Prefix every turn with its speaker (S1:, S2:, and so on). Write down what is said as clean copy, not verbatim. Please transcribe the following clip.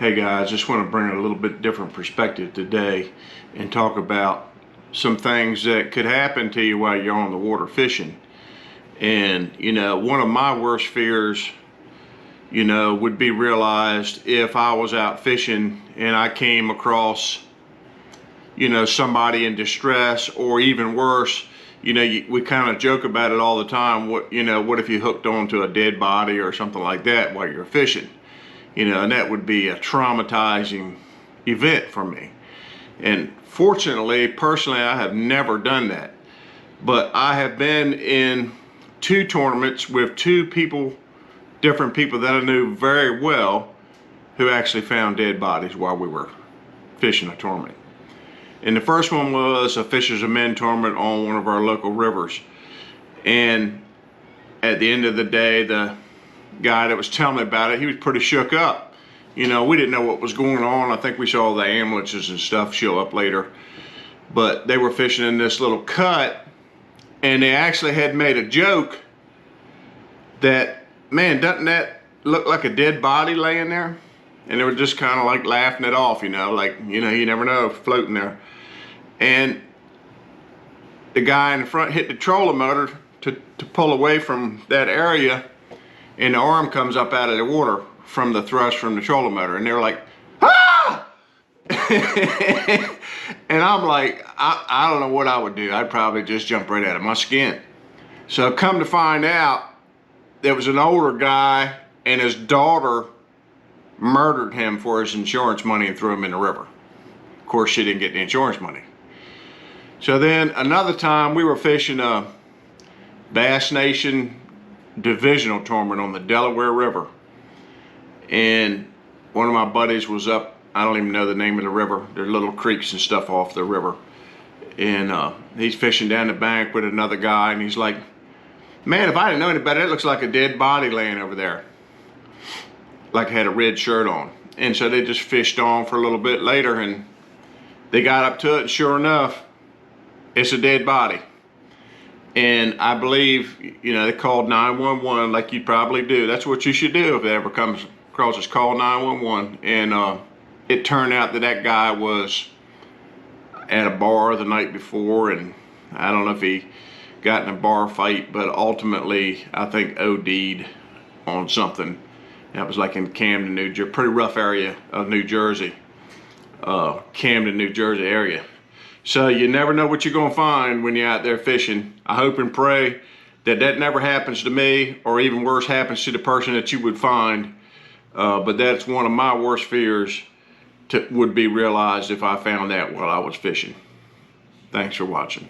S1: Hey guys, just want to bring a little bit different perspective today and talk about some things that could happen to you while you're on the water fishing. And one of my worst fears would be realized if I was out fishing and I came across somebody in distress, or even worse, we kind of joke about it all the time. What if you hooked onto a dead body or something like that while you're fishing? And that would be a traumatizing event for me. And fortunately, personally, I have never done that. But I have been in 2 tournaments with 2 people, different people that I knew very well, who actually found dead bodies while we were fishing a tournament. And the first one was a Fishers of Men tournament on one of our local rivers. And at the end of the day, the guy that was telling me about it, he was pretty shook up. We didn't know what was going on. I think we saw the ambulances and stuff show up later. But they were fishing in this little cut, and they actually had made a joke that, man, doesn't that look like a dead body laying there? And they were just kind of like laughing it off, you never know, floating there. And the guy in the front hit the trolling motor to pull away from that area, and the arm comes up out of the water from the thrust from the trolling motor, and they're like, ah! And I'm like, I don't know what I would do. I'd probably just jump right out of my skin. So come to find out, there was an older guy, and his daughter murdered him for his insurance money and threw him in the river. Of course, she didn't get the insurance money. So then another time we were fishing a Bass Nation divisional tournament on the Delaware River, and one of my buddies was up, I don't even know the name of the river, there's little creeks and stuff off the river, and he's fishing down the bank with another guy, and he's like, man, if I didn't know any better, it looks like a dead body laying over there, like it had a red shirt on. And so they just fished on for a little bit later, and they got up to it, and sure enough, it's a dead body. And I believe, they called 911 like you probably do. That's what you should do if it ever comes across, is call 911. And it turned out that that guy was at a bar the night before, and I don't know if he got in a bar fight, but ultimately I think OD'd on something. That was like in Camden, New Jersey, pretty rough area of New Jersey, Camden, New Jersey area. So you never know what you're gonna find when you're out there fishing. I hope and pray that that never happens to me, or even worse, happens to the person that you would find. But that's one of my worst fears would be realized if I found that while I was fishing. Thanks for watching.